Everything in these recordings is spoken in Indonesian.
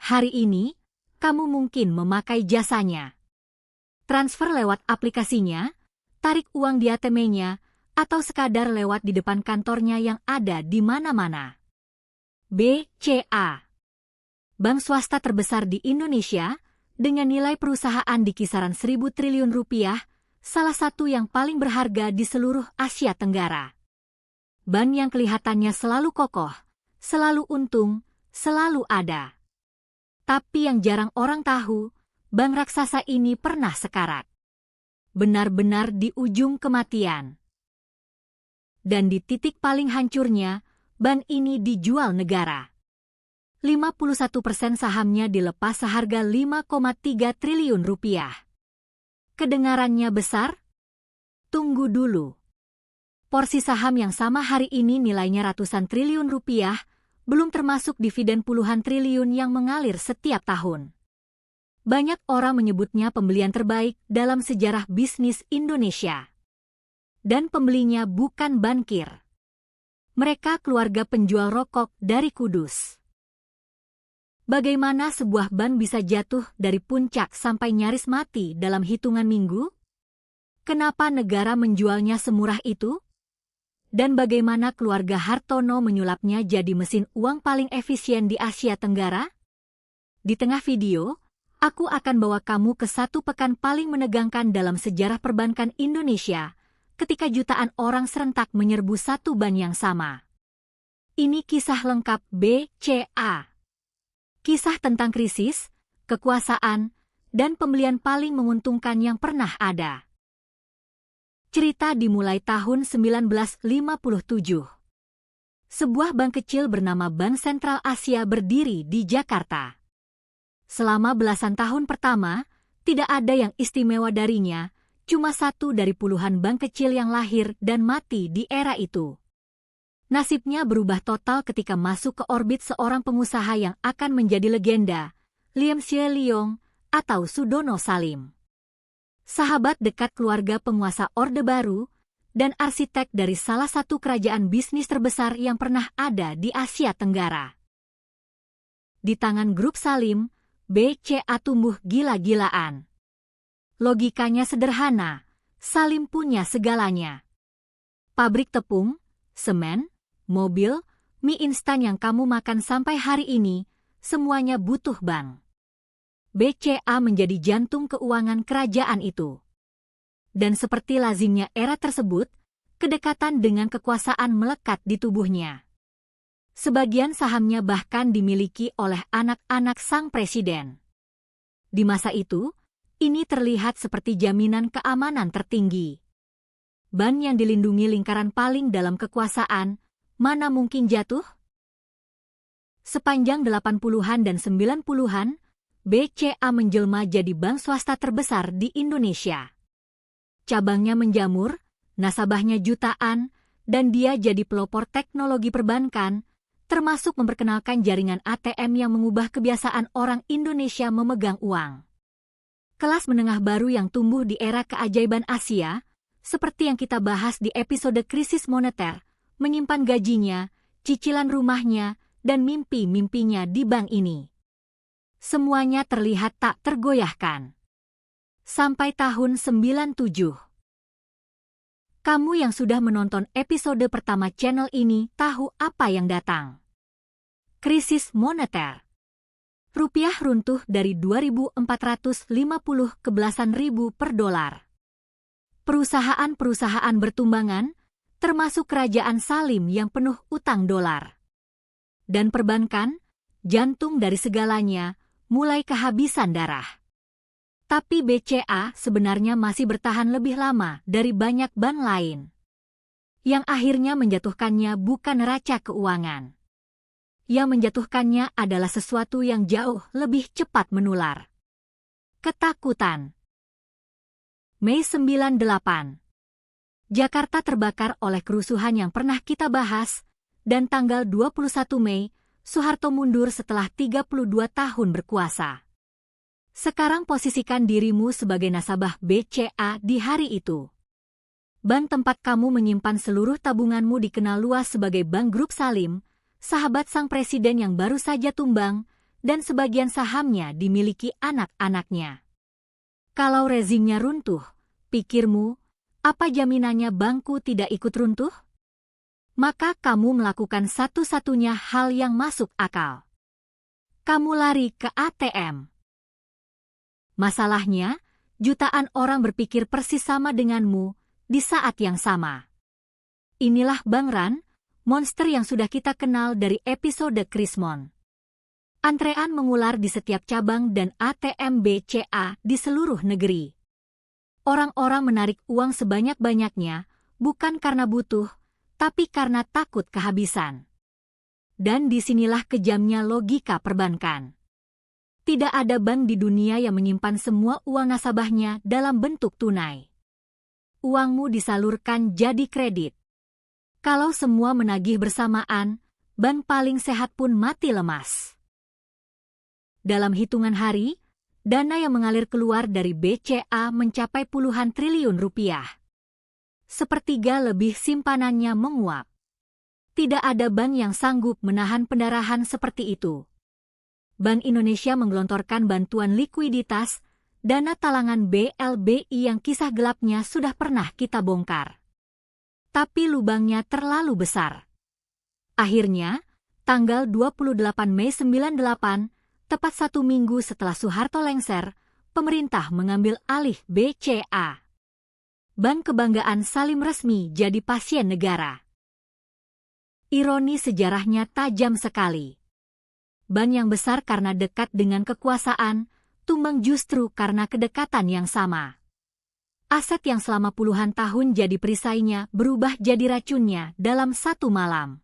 Hari ini, kamu mungkin memakai jasanya. Transfer lewat aplikasinya, tarik uang di ATM-nya, atau sekadar lewat di depan kantornya yang ada di mana-mana. BCA, bank swasta terbesar di Indonesia, dengan nilai perusahaan di kisaran 1.000 triliun rupiah, salah satu yang paling berharga di seluruh Asia Tenggara. Bank yang kelihatannya selalu kokoh, selalu untung, selalu ada. Tapi yang jarang orang tahu, bank raksasa ini pernah sekarat. Benar-benar di ujung kematian. Dan di titik paling hancurnya, bank ini dijual negara. 51% sahamnya dilepas seharga 5,3 triliun rupiah. Kedengarannya besar? Tunggu dulu. Porsi saham yang sama hari ini nilainya ratusan triliun rupiah, belum termasuk dividen puluhan triliun yang mengalir setiap tahun. Banyak orang menyebutnya pembelian terbaik dalam sejarah bisnis Indonesia. Dan pembelinya bukan bankir. Mereka keluarga penjual rokok dari Kudus. Bagaimana sebuah bank bisa jatuh dari puncak sampai nyaris mati dalam hitungan minggu? Kenapa negara menjualnya semurah itu? Dan bagaimana keluarga Hartono menyulapnya jadi mesin uang paling efisien di Asia Tenggara? Di tengah video, aku akan bawa kamu ke satu pekan paling menegangkan dalam sejarah perbankan Indonesia, ketika jutaan orang serentak menyerbu satu bank yang sama. Ini kisah lengkap BCA. Kisah tentang krisis, kekuasaan, dan pembelian paling menguntungkan yang pernah ada. Cerita dimulai tahun 1957. Sebuah bank kecil bernama Bank Sentral Asia berdiri di Jakarta. Selama belasan tahun pertama, tidak ada yang istimewa darinya, cuma satu dari puluhan bank kecil yang lahir dan mati di era itu. Nasibnya berubah total ketika masuk ke orbit seorang pengusaha yang akan menjadi legenda, Lim Sie Liong atau Sudono Salim. Sahabat dekat keluarga penguasa Orde Baru, dan arsitek dari salah satu kerajaan bisnis terbesar yang pernah ada di Asia Tenggara. Di tangan grup Salim, BCA tumbuh gila-gilaan. Logikanya sederhana, Salim punya segalanya. Pabrik tepung, semen, mobil, mie instan yang kamu makan sampai hari ini, semuanya butuh bank. BCA menjadi jantung keuangan kerajaan itu. Dan seperti lazimnya era tersebut, kedekatan dengan kekuasaan melekat di tubuhnya. Sebagian sahamnya bahkan dimiliki oleh anak-anak sang presiden. Di masa itu, ini terlihat seperti jaminan keamanan tertinggi. Bank yang dilindungi lingkaran paling dalam kekuasaan, mana mungkin jatuh? Sepanjang 80-an dan 90-an, BCA menjelma jadi bank swasta terbesar di Indonesia. Cabangnya menjamur, nasabahnya jutaan, dan dia jadi pelopor teknologi perbankan, termasuk memperkenalkan jaringan ATM yang mengubah kebiasaan orang Indonesia memegang uang. Kelas menengah baru yang tumbuh di era keajaiban Asia, seperti yang kita bahas di episode krisis moneter, menyimpan gajinya, cicilan rumahnya, dan mimpi-mimpinya di bank ini. Semuanya terlihat tak tergoyahkan. Sampai tahun 97. Kamu yang sudah menonton episode pertama channel ini tahu apa yang datang. Krisis moneter. Rupiah runtuh dari 2.450 ke belasan ribu per dolar. Perusahaan-perusahaan bertumbangan, termasuk kerajaan Salim yang penuh utang dolar. Dan perbankan, jantung dari segalanya, mulai kehabisan darah. Tapi BCA sebenarnya masih bertahan lebih lama dari banyak bank lain. Yang akhirnya menjatuhkannya bukan neraca keuangan. Yang menjatuhkannya adalah sesuatu yang jauh lebih cepat menular. Ketakutan. Mei 98. Jakarta terbakar oleh kerusuhan yang pernah kita bahas, dan tanggal 21 Mei, Soeharto mundur setelah 32 tahun berkuasa. Sekarang posisikan dirimu sebagai nasabah BCA di hari itu. Bank tempat kamu menyimpan seluruh tabunganmu dikenal luas sebagai Bank Grup Salim, sahabat sang presiden yang baru saja tumbang, dan sebagian sahamnya dimiliki anak-anaknya. Kalau rezimnya runtuh, pikirmu, apa jaminannya bankku tidak ikut runtuh? Maka kamu melakukan satu-satunya hal yang masuk akal. Kamu lari ke ATM. Masalahnya, jutaan orang berpikir persis sama denganmu di saat yang sama. Inilah Bang Ran, monster yang sudah kita kenal dari episode Krismon. Antrean mengular di setiap cabang dan ATM BCA di seluruh negeri. Orang-orang menarik uang sebanyak-banyaknya, bukan karena butuh, tapi karena takut kehabisan. Dan disinilah kejamnya logika perbankan. Tidak ada bank di dunia yang menyimpan semua uang nasabahnya dalam bentuk tunai. Uangmu disalurkan jadi kredit. Kalau semua menagih bersamaan, bank paling sehat pun mati lemas. Dalam hitungan hari, dana yang mengalir keluar dari BCA mencapai puluhan triliun rupiah. Sepertiga lebih simpanannya menguap. Tidak ada bank yang sanggup menahan pendarahan seperti itu. Bank Indonesia menggelontorkan bantuan likuiditas, dana talangan BLBI yang kisah gelapnya sudah pernah kita bongkar. Tapi lubangnya terlalu besar. Akhirnya, tanggal 28 Mei 98, tepat 1 minggu setelah Soeharto lengser, pemerintah mengambil alih BCA. Bank kebanggaan Salim resmi jadi pasien negara. Ironi sejarahnya tajam sekali. Bank yang besar karena dekat dengan kekuasaan, tumbang justru karena kedekatan yang sama. Aset yang selama puluhan tahun jadi perisainya berubah jadi racunnya dalam satu malam.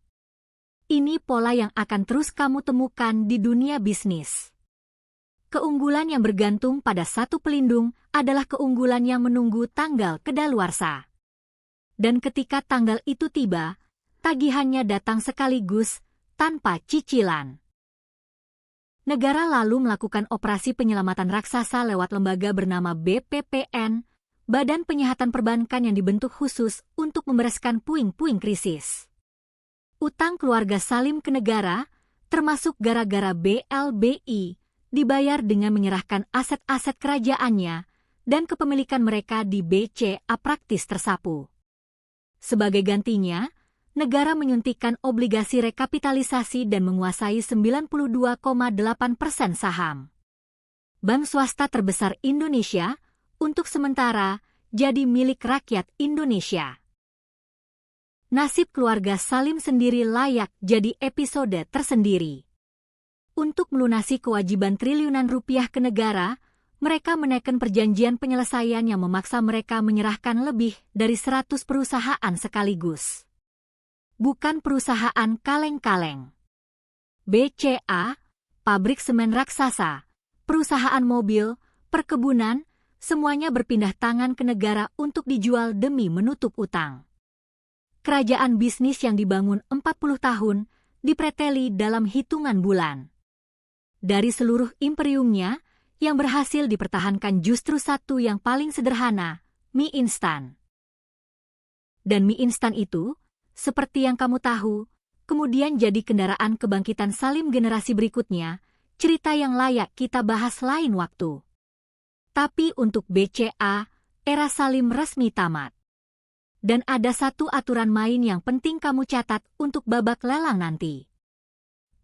Ini pola yang akan terus kamu temukan di dunia bisnis. Keunggulan yang bergantung pada satu pelindung adalah keunggulan yang menunggu tanggal kedaluarsa. Dan ketika tanggal itu tiba, tagihannya datang sekaligus, tanpa cicilan. Negara lalu melakukan operasi penyelamatan raksasa lewat lembaga bernama BPPN, Badan Penyihatan Perbankan yang dibentuk khusus untuk membereskan puing-puing krisis. Utang keluarga Salim ke negara, termasuk gara-gara BLBI, dibayar dengan menyerahkan aset-aset kerajaannya dan kepemilikan mereka di BCA praktis tersapu. Sebagai gantinya, negara menyuntikkan obligasi rekapitalisasi dan menguasai 92,8% saham. Bank swasta terbesar Indonesia, untuk sementara, jadi milik rakyat Indonesia. Nasib keluarga Salim sendiri layak jadi episode tersendiri. Untuk melunasi kewajiban triliunan rupiah ke negara, mereka menekan perjanjian penyelesaian yang memaksa mereka menyerahkan lebih dari 100 perusahaan sekaligus. Bukan perusahaan kaleng-kaleng. BCA, pabrik semen raksasa, perusahaan mobil, perkebunan, semuanya berpindah tangan ke negara untuk dijual demi menutup utang. Kerajaan bisnis yang dibangun 40 tahun, dipreteli dalam hitungan bulan. Dari seluruh imperiumnya, yang berhasil dipertahankan justru satu yang paling sederhana, mie instan. Dan mie instan itu, seperti yang kamu tahu, kemudian jadi kendaraan kebangkitan Salim generasi berikutnya, cerita yang layak kita bahas lain waktu. Tapi untuk BCA, era Salim resmi tamat. Dan ada satu aturan main yang penting kamu catat untuk babak lelang nanti.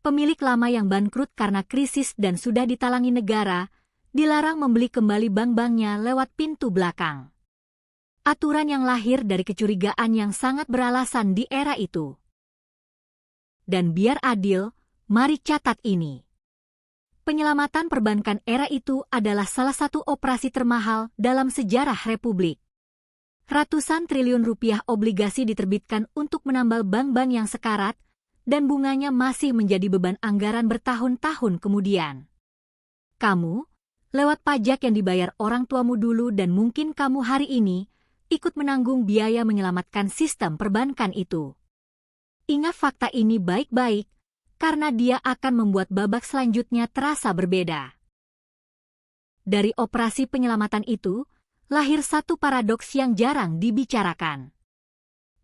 Pemilik lama yang bangkrut karena krisis dan sudah ditalangi negara, dilarang membeli kembali bank-banknya lewat pintu belakang. Aturan yang lahir dari kecurigaan yang sangat beralasan di era itu. Dan biar adil, mari catat ini. Penyelamatan perbankan era itu adalah salah satu operasi termahal dalam sejarah Republik. Ratusan triliun rupiah obligasi diterbitkan untuk menambal bank-bank yang sekarat, dan bunganya masih menjadi beban anggaran bertahun-tahun kemudian. Kamu, lewat pajak yang dibayar orang tuamu dulu dan mungkin kamu hari ini, ikut menanggung biaya menyelamatkan sistem perbankan itu. Ingat fakta ini baik-baik, karena dia akan membuat babak selanjutnya terasa berbeda. Dari operasi penyelamatan itu, lahir satu paradoks yang jarang dibicarakan.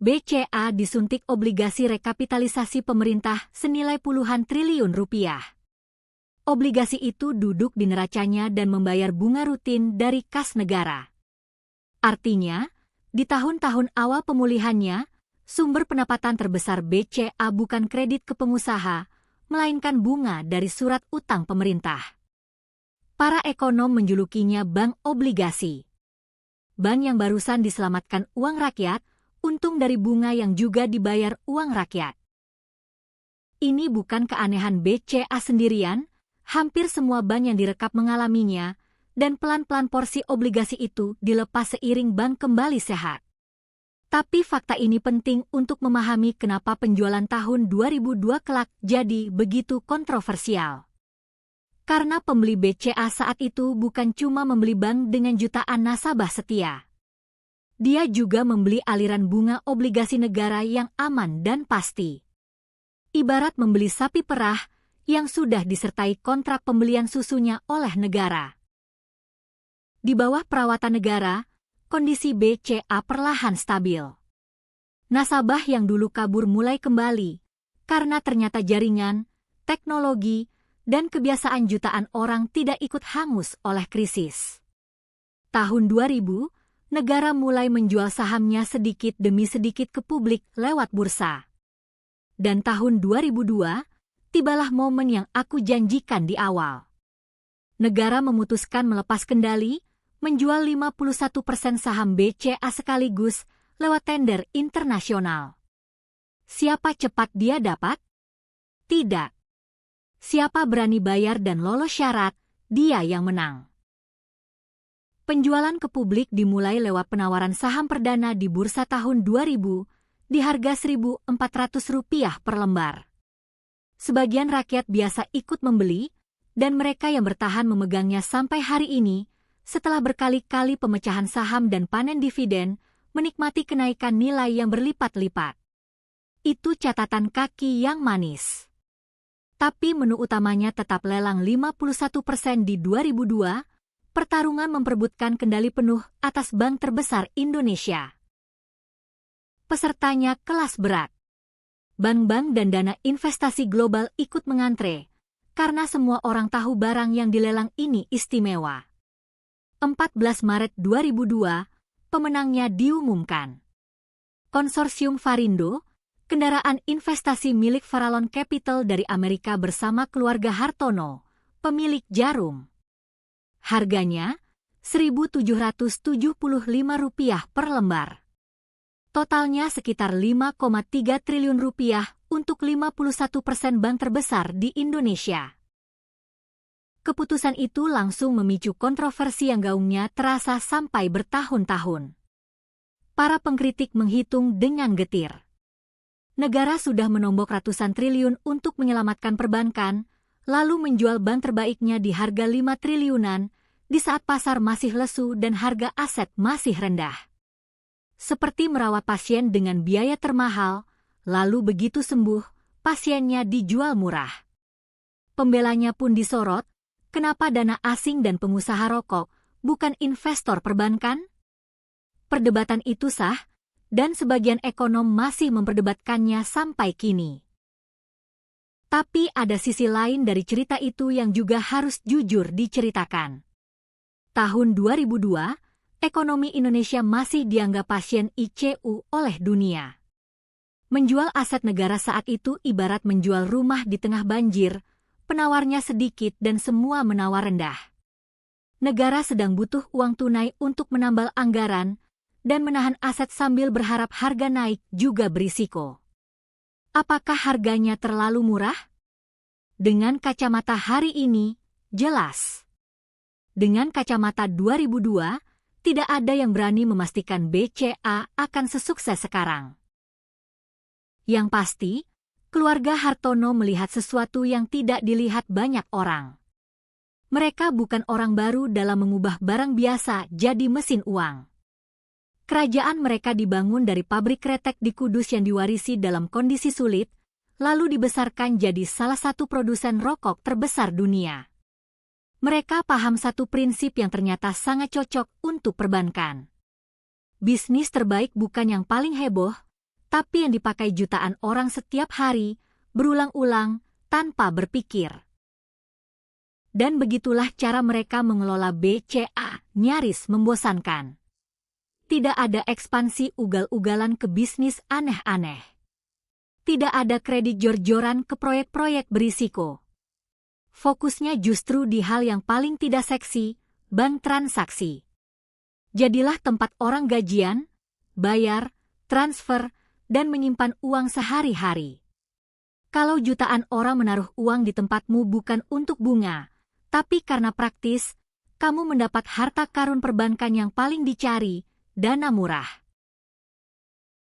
BCA disuntik obligasi rekapitalisasi pemerintah senilai puluhan triliun rupiah. obligasi itu duduk di neracanya dan membayar bunga rutin dari kas negara. Artinya, di tahun-tahun awal pemulihannya, sumber pendapatan terbesar BCA bukan kredit ke pengusaha, melainkan bunga dari surat utang pemerintah. Para ekonom menjulukinya bank obligasi. Bank yang barusan diselamatkan uang rakyat, untung dari bunga yang juga dibayar uang rakyat. Ini bukan keanehan BCA sendirian, hampir semua bank yang direkap mengalaminya, dan pelan-pelan porsi obligasi itu dilepas seiring bank kembali sehat. Tapi fakta ini penting untuk memahami kenapa penjualan tahun 2002 kelak jadi begitu kontroversial. Karena pembeli BCA saat itu bukan cuma membeli bank dengan jutaan nasabah setia. Dia juga membeli aliran bunga obligasi negara yang aman dan pasti. Ibarat membeli sapi perah yang sudah disertai kontrak pembelian susunya oleh negara. Di bawah perawatan negara, kondisi BCA perlahan stabil. Nasabah yang dulu kabur mulai kembali, karena ternyata jaringan, teknologi, dan kebiasaan jutaan orang tidak ikut hangus oleh krisis. Tahun 2000, negara mulai menjual sahamnya sedikit demi sedikit ke publik lewat bursa. Dan tahun 2002, tibalah momen yang aku janjikan di awal. Negara memutuskan melepas kendali, menjual 51% saham BCA sekaligus lewat tender internasional. Siapa cepat dia dapat? Tidak. Siapa berani bayar dan lolos syarat, dia yang menang. Penjualan ke publik dimulai lewat penawaran saham perdana di bursa tahun 2000, di harga Rp1.400 per lembar. Sebagian rakyat biasa ikut membeli, dan mereka yang bertahan memegangnya sampai hari ini, setelah berkali-kali pemecahan saham dan panen dividen, menikmati kenaikan nilai yang berlipat-lipat. Itu catatan kaki yang manis. Tapi menu utamanya tetap lelang 51% di 2002, pertarungan memperebutkan kendali penuh atas bank terbesar Indonesia. Pesertanya kelas berat. Bank-bank dan dana investasi global ikut mengantre, karena semua orang tahu barang yang dilelang ini istimewa. 14 Maret 2002, pemenangnya diumumkan. Konsorsium Varindo, kendaraan investasi milik Farallon Capital dari Amerika bersama keluarga Hartono, pemilik Jarum. Harganya Rp1.775 per lembar. Totalnya sekitar Rp5,3 triliun untuk 51% bank terbesar di Indonesia. Keputusan itu langsung memicu kontroversi yang gaungnya terasa sampai bertahun-tahun. Para pengkritik menghitung dengan getir. Negara sudah menombok ratusan triliun untuk menyelamatkan perbankan, lalu menjual bank terbaiknya di harga 5 triliunan, di saat pasar masih lesu dan harga aset masih rendah. Seperti merawat pasien dengan biaya termahal, lalu begitu sembuh, pasiennya dijual murah. Pembelanya pun disorot, kenapa dana asing dan pengusaha rokok bukan investor perbankan? Perdebatan itu sah, dan sebagian ekonom masih memperdebatkannya sampai kini. Tapi ada sisi lain dari cerita itu yang juga harus jujur diceritakan. Tahun 2002, ekonomi Indonesia masih dianggap pasien ICU oleh dunia. Menjual aset negara saat itu ibarat menjual rumah di tengah banjir, penawarnya sedikit dan semua menawar rendah. Negara sedang butuh uang tunai untuk menambal anggaran dan menahan aset sambil berharap harga naik juga berisiko. Apakah harganya terlalu murah? Dengan kacamata hari ini, jelas. Dengan kacamata 2002, tidak ada yang berani memastikan BCA akan sesukses sekarang. Yang pasti, keluarga Hartono melihat sesuatu yang tidak dilihat banyak orang. Mereka bukan orang baru dalam mengubah barang biasa jadi mesin uang. Kerajaan mereka dibangun dari pabrik kretek di Kudus yang diwarisi dalam kondisi sulit, lalu dibesarkan jadi salah satu produsen rokok terbesar dunia. Mereka paham satu prinsip yang ternyata sangat cocok untuk perbankan. Bisnis terbaik bukan yang paling heboh, tapi yang dipakai jutaan orang setiap hari, berulang-ulang, tanpa berpikir. Dan begitulah cara mereka mengelola BCA, nyaris membosankan. Tidak ada ekspansi ugal-ugalan ke bisnis aneh-aneh. Tidak ada kredit jor-joran ke proyek-proyek berisiko. Fokusnya justru di hal yang paling tidak seksi, bank transaksi. Jadilah tempat orang gajian, bayar, transfer, dan menyimpan uang sehari-hari. Kalau jutaan orang menaruh uang di tempatmu bukan untuk bunga, tapi karena praktis, kamu mendapat harta karun perbankan yang paling dicari, dana murah.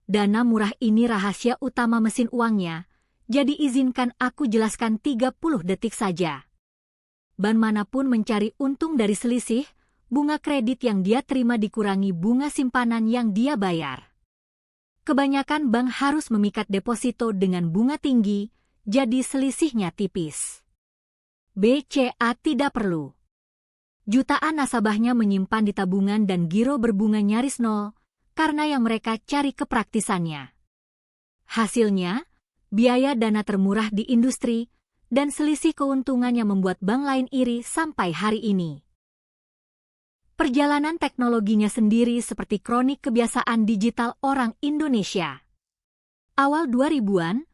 Dana murah ini rahasia utama mesin uangnya, jadi izinkan aku jelaskan 30 detik saja. Bank manapun mencari untung dari selisih, bunga kredit yang dia terima dikurangi bunga simpanan yang dia bayar. Kebanyakan bank harus memikat deposito dengan bunga tinggi, jadi selisihnya tipis. BCA tidak perlu. Jutaan nasabahnya menyimpan di tabungan dan giro berbunga nyaris nol, karena yang mereka cari kepraktisannya. Hasilnya, biaya dana termurah di industri, dan selisih keuntungan yang membuat bank lain iri sampai hari ini. Perjalanan teknologinya sendiri seperti kronik kebiasaan digital orang Indonesia. Awal 2000-an,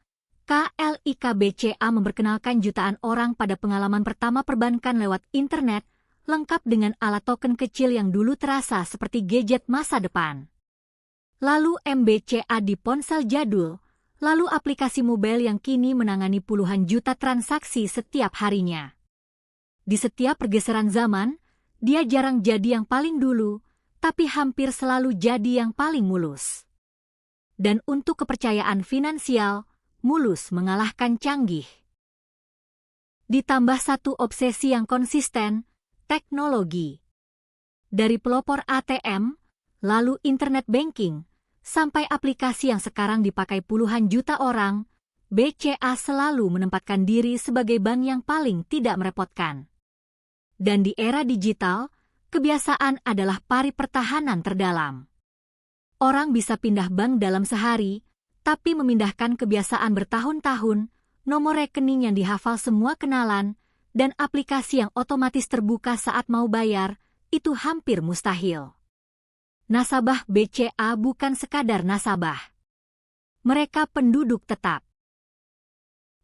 KLIK BCA memperkenalkan jutaan orang pada pengalaman pertama perbankan lewat internet, lengkap dengan alat token kecil yang dulu terasa seperti gadget masa depan. Lalu MBCA di ponsel jadul, lalu aplikasi mobile yang kini menangani puluhan juta transaksi setiap harinya. Di setiap pergeseran zaman, dia jarang jadi yang paling dulu, tapi hampir selalu jadi yang paling mulus. Dan untuk kepercayaan finansial, mulus mengalahkan canggih. Ditambah satu obsesi yang konsisten, teknologi. Dari pelopor ATM, lalu internet banking, sampai aplikasi yang sekarang dipakai puluhan juta orang, BCA selalu menempatkan diri sebagai bank yang paling tidak merepotkan. Dan di era digital, kebiasaan adalah pari pertahanan terdalam. Orang bisa pindah bank dalam sehari, tapi memindahkan kebiasaan bertahun-tahun, nomor rekening yang dihafal semua kenalan, dan aplikasi yang otomatis terbuka saat mau bayar, itu hampir mustahil. Nasabah BCA bukan sekadar nasabah. Mereka penduduk tetap.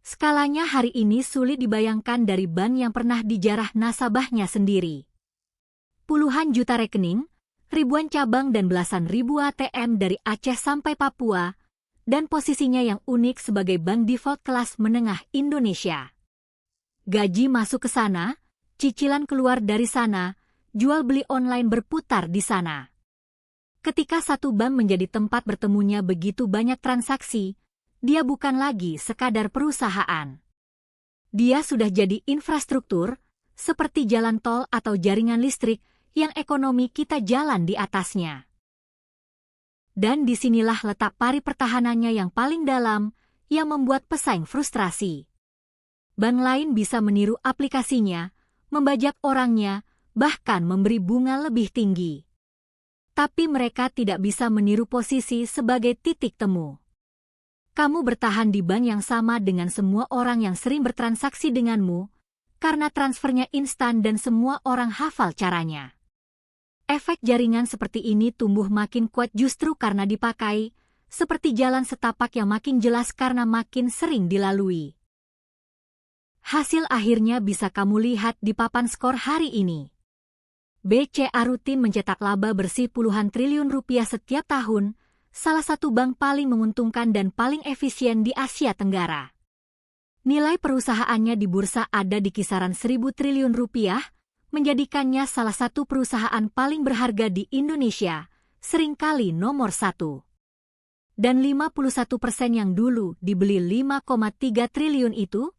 Skalanya hari ini sulit dibayangkan dari bank yang pernah dijarah nasabahnya sendiri. Puluhan juta rekening, ribuan cabang dan belasan ribu ATM dari Aceh sampai Papua, dan posisinya yang unik sebagai bank default kelas menengah Indonesia. Gaji masuk ke sana, cicilan keluar dari sana, jual beli online berputar di sana. Ketika satu bank menjadi tempat bertemunya begitu banyak transaksi, dia bukan lagi sekadar perusahaan. Dia sudah jadi infrastruktur, seperti jalan tol atau jaringan listrik yang ekonomi kita jalan di atasnya. Dan disinilah letak pari pertahanannya yang paling dalam, yang membuat pesaing frustrasi. Bank lain bisa meniru aplikasinya, membajak orangnya, bahkan memberi bunga lebih tinggi. Tapi mereka tidak bisa meniru posisi sebagai titik temu. Kamu bertahan di bank yang sama dengan semua orang yang sering bertransaksi denganmu, karena transfernya instan dan semua orang hafal caranya. Efek jaringan seperti ini tumbuh makin kuat justru karena dipakai, seperti jalan setapak yang makin jelas karena makin sering dilalui. Hasil akhirnya bisa kamu lihat di papan skor hari ini. BCA rutin mencetak laba bersih puluhan triliun rupiah setiap tahun, salah satu bank paling menguntungkan dan paling efisien di Asia Tenggara. Nilai perusahaannya di bursa ada di kisaran 1.000 triliun rupiah, menjadikannya salah satu perusahaan paling berharga di Indonesia, seringkali nomor 1. Dan 51% yang dulu dibeli 5,3 triliun itu,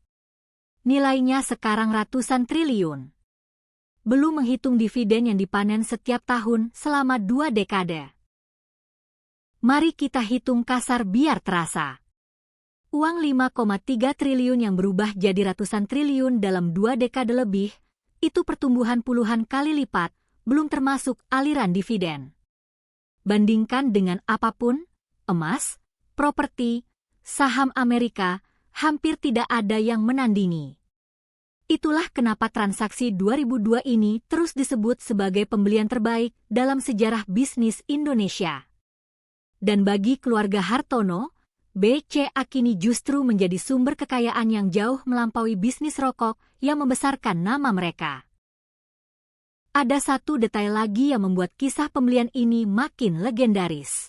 nilainya sekarang ratusan triliun. Belum menghitung dividen yang dipanen setiap tahun selama 2 dekade. Mari kita hitung kasar biar terasa. Uang 5,3 triliun yang berubah jadi ratusan triliun dalam 2 dekade lebih, itu pertumbuhan puluhan kali lipat, belum termasuk aliran dividen. Bandingkan dengan apapun, emas, properti, saham Amerika, hampir tidak ada yang menandingi. Itulah kenapa transaksi 2002 ini terus disebut sebagai pembelian terbaik dalam sejarah bisnis Indonesia. Dan bagi keluarga Hartono, BCA kini justru menjadi sumber kekayaan yang jauh melampaui bisnis rokok yang membesarkan nama mereka. Ada satu detail lagi yang membuat kisah pembelian ini makin legendaris.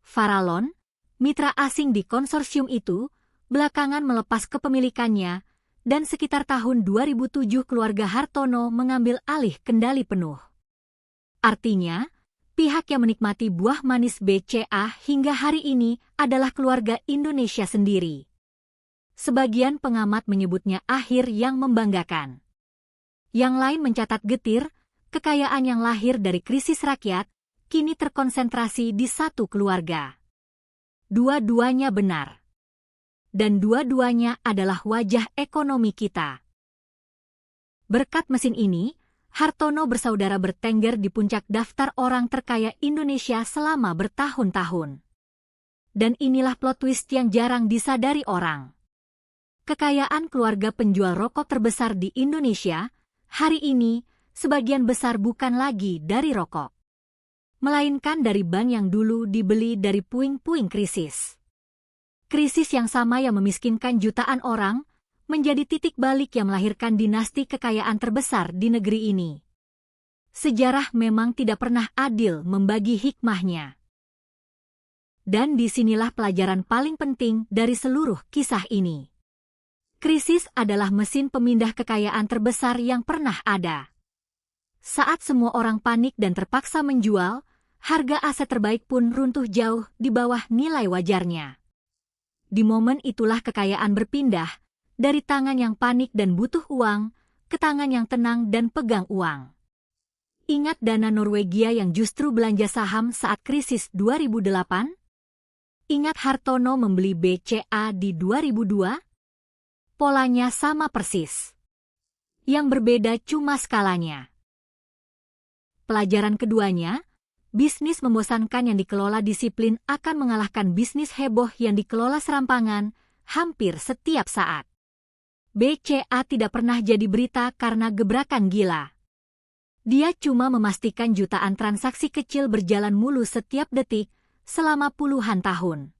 Farallon, mitra asing di konsorsium itu, belakangan melepas kepemilikannya, dan sekitar tahun 2007 keluarga Hartono mengambil alih kendali penuh. Artinya, pihak yang menikmati buah manis BCA hingga hari ini adalah keluarga Indonesia sendiri. Sebagian pengamat menyebutnya akhir yang membanggakan. Yang lain mencatat getir, kekayaan yang lahir dari krisis rakyat kini terkonsentrasi di satu keluarga. Dua-duanya benar. Dan dua-duanya adalah wajah ekonomi kita. Berkat mesin ini, Hartono bersaudara bertengger di puncak daftar orang terkaya Indonesia selama bertahun-tahun. Dan inilah plot twist yang jarang disadari orang. Kekayaan keluarga penjual rokok terbesar di Indonesia, hari ini, sebagian besar bukan lagi dari rokok, melainkan dari bank yang dulu dibeli dari puing-puing krisis. Krisis yang sama yang memiskinkan jutaan orang, menjadi titik balik yang melahirkan dinasti kekayaan terbesar di negeri ini. Sejarah memang tidak pernah adil membagi hikmahnya. Dan disinilah pelajaran paling penting dari seluruh kisah ini. Krisis adalah mesin pemindah kekayaan terbesar yang pernah ada. Saat semua orang panik dan terpaksa menjual, harga aset terbaik pun runtuh jauh di bawah nilai wajarnya. Di momen itulah kekayaan berpindah, dari tangan yang panik dan butuh uang, ke tangan yang tenang dan pegang uang. Ingat dana Norwegia yang justru belanja saham saat krisis 2008? Ingat Hartono membeli BCA di 2002? Polanya sama persis. Yang berbeda cuma skalanya. Pelajaran keduanya, bisnis membosankan yang dikelola disiplin akan mengalahkan bisnis heboh yang dikelola serampangan hampir setiap saat. BCA tidak pernah jadi berita karena gebrakan gila. Dia cuma memastikan jutaan transaksi kecil berjalan mulus setiap detik selama puluhan tahun.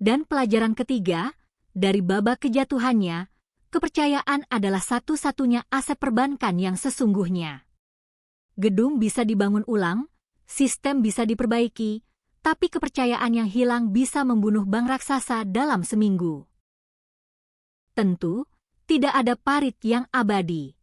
Dan pelajaran ketiga, dari babak kejatuhannya, kepercayaan adalah satu-satunya aset perbankan yang sesungguhnya. Gedung bisa dibangun ulang, sistem bisa diperbaiki, tapi kepercayaan yang hilang bisa membunuh bank raksasa dalam seminggu. Tentu, tidak ada parit yang abadi.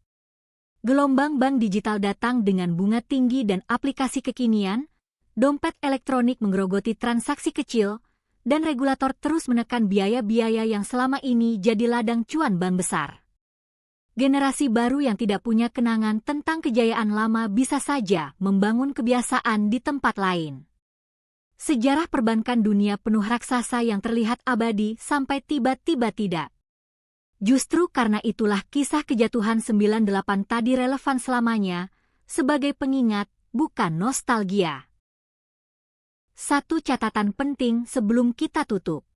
Gelombang bank digital datang dengan bunga tinggi dan aplikasi kekinian, dompet elektronik menggerogoti transaksi kecil, dan regulator terus menekan biaya-biaya yang selama ini jadi ladang cuan bank besar. Generasi baru yang tidak punya kenangan tentang kejayaan lama bisa saja membangun kebiasaan di tempat lain. Sejarah perbankan dunia penuh raksasa yang terlihat abadi sampai tiba-tiba tidak. Justru karena itulah kisah kejatuhan 98 tadi relevan selamanya, sebagai pengingat, bukan nostalgia. Satu catatan penting sebelum kita tutup.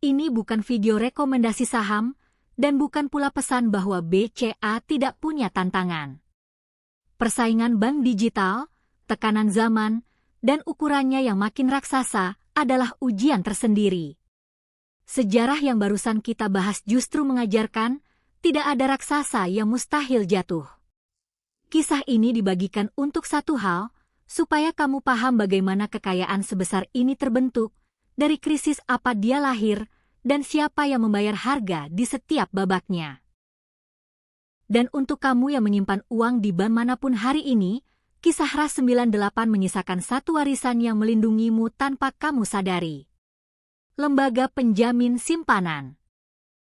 Ini bukan video rekomendasi saham, dan bukan pula pesan bahwa BCA tidak punya tantangan. Persaingan bank digital, tekanan zaman, dan ukurannya yang makin raksasa adalah ujian tersendiri. Sejarah yang barusan kita bahas justru mengajarkan, tidak ada raksasa yang mustahil jatuh. Kisah ini dibagikan untuk satu hal, supaya kamu paham bagaimana kekayaan sebesar ini terbentuk, dari krisis apa dia lahir, dan siapa yang membayar harga di setiap babaknya. Dan untuk kamu yang menyimpan uang di bank manapun hari ini, kisah Ras 98 menyisakan satu warisan yang melindungimu tanpa kamu sadari. Lembaga penjamin simpanan.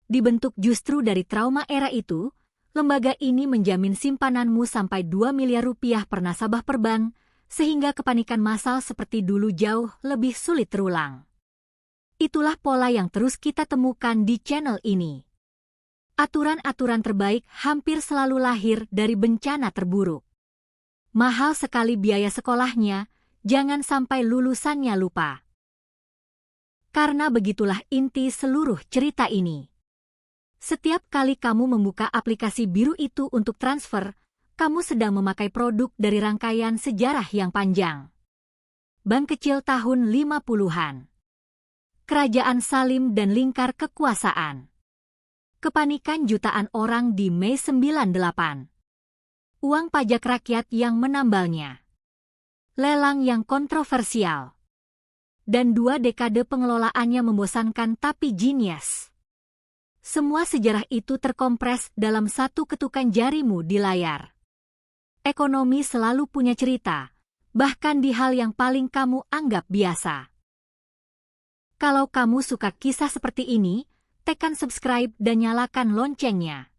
Dibentuk justru dari trauma era itu, lembaga ini menjamin simpananmu sampai 2 miliar rupiah per nasabah per bank, sehingga kepanikan massal seperti dulu jauh lebih sulit terulang. Itulah pola yang terus kita temukan di channel ini. Aturan-aturan terbaik hampir selalu lahir dari bencana terburuk. Mahal sekali biaya sekolahnya, jangan sampai lulusannya lupa. Karena begitulah inti seluruh cerita ini. Setiap kali kamu membuka aplikasi biru itu untuk transfer, kamu sedang memakai produk dari rangkaian sejarah yang panjang. Bank kecil tahun 50-an. Kerajaan Salim dan lingkar kekuasaan. Kepanikan jutaan orang di Mei 98. Uang pajak rakyat yang menambalnya. Lelang yang kontroversial. Dan 2 dekade pengelolaannya membosankan tapi jenius. Semua sejarah itu terkompres dalam satu ketukan jarimu di layar. Ekonomi selalu punya cerita, bahkan di hal yang paling kamu anggap biasa. Kalau kamu suka kisah seperti ini, tekan subscribe dan nyalakan loncengnya.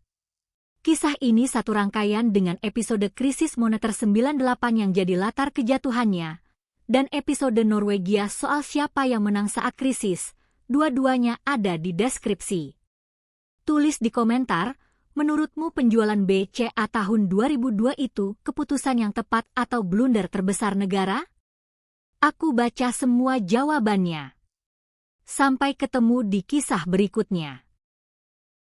Kisah ini satu rangkaian dengan episode krisis moneter 98 yang jadi latar kejatuhannya, dan episode Norwegia soal siapa yang menang saat krisis. Dua-duanya ada di deskripsi. Tulis di komentar, menurutmu penjualan BCA tahun 2002 itu keputusan yang tepat atau blunder terbesar negara? Aku baca semua jawabannya. Sampai ketemu di kisah berikutnya.